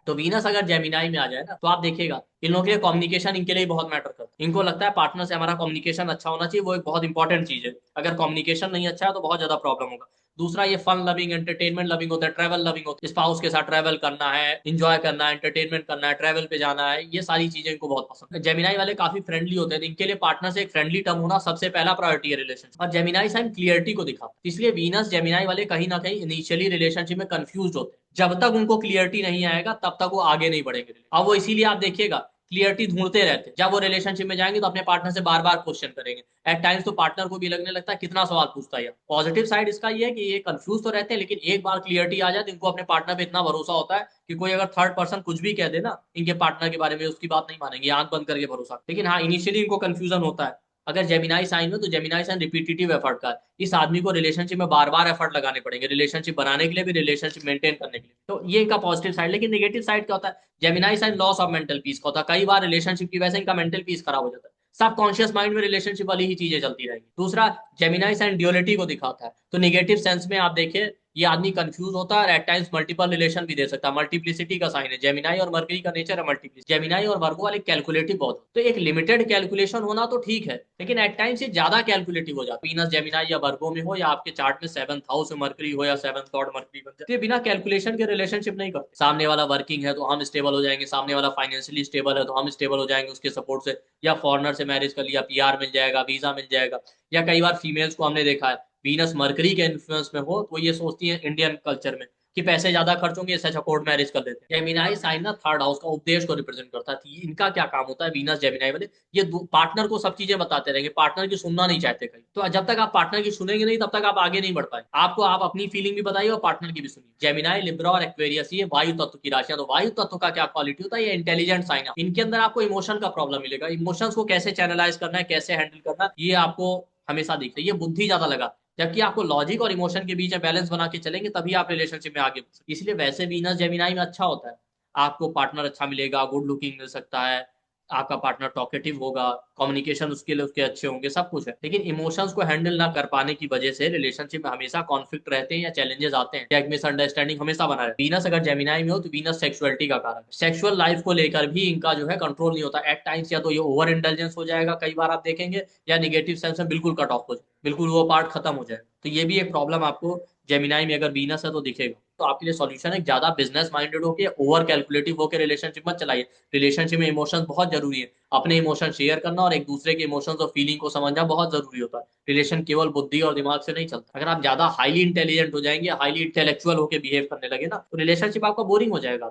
तो वीनस अगर जेमिनाई में आ जाए ना, तो आप देखिएगा इन लोगों के लिए कम्युनिकेशन इनके लिए बहुत मैटर करता है। इनको लगता है पार्टनर से हमारा कम्युनिकेशन अच्छा होना चाहिए, वो एक बहुत इंपॉर्टेंट चीज है। अगर कम्युनिकेशन नहीं अच्छा है तो बहुत ज्यादा प्रॉब्लम होगा। दूसरा, ये फन लविंग एंटरटेनमेंट लविंग होता है, ट्रैवल लविंग होता है। स्पाउस के साथ ट्रैवल करना है, इंजॉय करना है, एंटरटेनमेंट करना है, ट्रैवल पे जाना है, ये सारी चीजें इनको बहुत पसंद है। जेमिनाई वाले काफी फ्रेंडली होते हैं, तो इनके लिए पार्टनर से एक फ्रेंडली टर्म होना सबसे पहला प्रायोरिटी है रिलेशनशिप। और जेमिनाई साइन क्लियरिटी को दिखाता है, इसलिए वीनस जेमिनाई वाले कहीं ना कहीं इनिशियली रिलेशनशिप में कंफ्यूज होते हैं। जब तक उनको क्लियरिटी नहीं आएगा तब तक वो आगे नहीं बढ़ेंगे। अब वो इसीलिए आप देखिएगा क्लियरिटी ढूंढते रहते हैं। जब वो रिलेशनशिप में जाएंगे तो अपने पार्टनर से बार बार क्वेश्चन करेंगे। एट टाइम्स तो पार्टनर को भी लगने लगता है कितना सवाल पूछता है। पॉजिटिव साइड इसका ये है कि ये कंफ्यूज तो रहते हैं, लेकिन एक बार क्लियरिटी आ जाए तो इनको अपने पार्टनर पे इतना भरोसा होता है कि कोई अगर थर्ड पर्सन कुछ भी कह दे ना इनके पार्टनर के बारे में, उसकी बात नहीं मानेंगे, आंख बंद करके भरोसा। लेकिन हाँ, इनिशियली इनको कंफ्यूजन होता है। अगर जेमिनाई साइन हो तो जेमिनाई साइन रिपीटेटिव एफर्ट का है। इस आदमी को रिलेशनशिप में बार बार एफर्ट लगाने पड़ेंगे, रिलेशनशिप बनाने के लिए भी, रिलेशनशिप मेंटेन करने के लिए। तो ये इनका पॉजिटिव साइड। लेकिन नेगेटिव साइड क्या होता है, Gemini sign loss of mental peace का होता है। कई बार रिलेशनशिप की वजह से इनका मेंटल पीस खराब हो जाता है। सब कॉन्शियस माइंड में रिलेशनशिप वाली ही चीजें चलती रहेंगी। दूसरा, जेमिनाई साइन ड्यूअलिटी को दिखाता है। तो निगेटिव सेंस में आप देखिए ये आदमी कंफ्यूज होता है और एट टाइम्स मल्टीपल रिलेशन भी दे सकता है। मल्टीप्लिसिटी का साइन है जेमिनाई, और मरकरी का नेचर है मल्टीप्लिसिटी। जेमिनाई और वर्गो वाले कैलकुलेटिव बहुत, तो एक लिमिटेड कैलकुलेशन होना तो ठीक है, लेकिन एट टाइम्स ये ज्यादा कैलकुलेटिव हो जाता है। वीनस जेमिनाई या वर्गो में हो, या आपके चार्ट में सेवंथ हाउस में मरकरी हो, या सेवंथ लॉर्ड मरकरी बन जाए, तो ये बिना कैलकुलेशन के रिलेशनशिप नहीं करते। सामने वाला वर्किंग है तो हम स्टेबल हो जाएंगे, सामने वाला फाइनेंशियली स्टेबल है तो हम स्टेबल हो जाएंगे उसके सपोर्ट से। या फॉरनर से मैरिज कर लिया, पीआर मिल जाएगा, वीजा मिल जाएगा। या कई बार फीमेल्स को हमने देखा है वीनस मरकरी के इन्फ्लुएंस में हो तो ये सोचती है इंडियन कल्चर में कि पैसे ज्यादा खर्च होंगे, इससे अच्छा कोर्ट मैरिज कर लेते हैं। जेमिनाई साइन ना थर्ड हाउस का उपदेश को रिप्रेजेंट करता है। इनका क्या काम होता है, वीनस जेमिनाई वाले ये पार्टनर को सब चीजें बताते रहेंगे, पार्टनर की सुनना नहीं चाहते कहीं। तो जब तक आप पार्टनर की सुनेंगे नहीं तब तक आप आगे नहीं बढ़ पाए। आपको आप अपनी फीलिंग भी बताइए और पार्टनर की भी सुनिए। जेमिनाई, लिब्रा और एक्वेरियस ये वायु तत्व की राशियां। तो वायु तत्व का क्या क्वालिटी होता है, ये इंटेलिजेंट साइन है। इनके अंदर आपको इमोशन का प्रॉब्लम मिलेगा, इमोशंस को कैसे चैनलाइज करना है, कैसे हैंडल करना है, ये आपको हमेशा दिखता है। ये बुद्धि ज्यादा लगा, जबकि आपको लॉजिक और इमोशन के बीच में बैलेंस बना के चलेंगे तभी आप रिलेशनशिप में आगे बढ़ सकते हैं। इसलिए वैसे वीनस जेमिनाई में अच्छा होता है, आपको पार्टनर अच्छा मिलेगा, गुड लुकिंग मिल सकता है, आपका पार्टनर टॉकेटिव होगा, कम्युनिकेशन उसके लिए उसके अच्छे होंगे, सब कुछ है। लेकिन इमोशंस को हैंडल ना कर पाने की वजह से रिलेशनशिप में हमेशा कॉन्फ्लिक्ट रहते हैं या चैलेंजेस आते हैं, या मिसअंडरस्टैंडिंग हमेशा बना रहता है। वीनस अगर जेमिनाई में हो तो वीनस सेक्सुअलिटी का कारण है। सेक्सुअल लाइफ को लेकर भी इनका जो है कंट्रोल नहीं होता एट टाइम्स। या तो ये ओवर इंटेलिजेंस हो जाएगा कई बार आप देखेंगे, या निगेटिव सेंस में बिल्कुल कट ऑफ हो जाए, बिल्कुल वो पार्ट खत्म हो जाए। तो ये भी एक प्रॉब्लम आपको जेमिनाई में अगर वीनस है तो दिखेगा। तो आपके लिए सॉल्यूशन है ज्यादा बिजनेस माइंडेड होकर, ओवर कैलकुलेटिव होकर रिलेशनशिप मत चलाइए। रिलेशनशिप में इमोशंस बहुत जरूरी है। अपने इमोशन शेयर करना और एक दूसरे के इमोशंस और फीलिंग को समझना बहुत जरूरी होता है। रिलेशन केवल बुद्धि और दिमाग से नहीं चलता। अगर आप ज्यादा हाईली इंटेलिजेंट हो जाएंगे, हाईली इंटेलेक्चुअल होकर बिहेव करने लगे ना, तो रिलेशनशिप आपका बोरिंग हो जाएगा।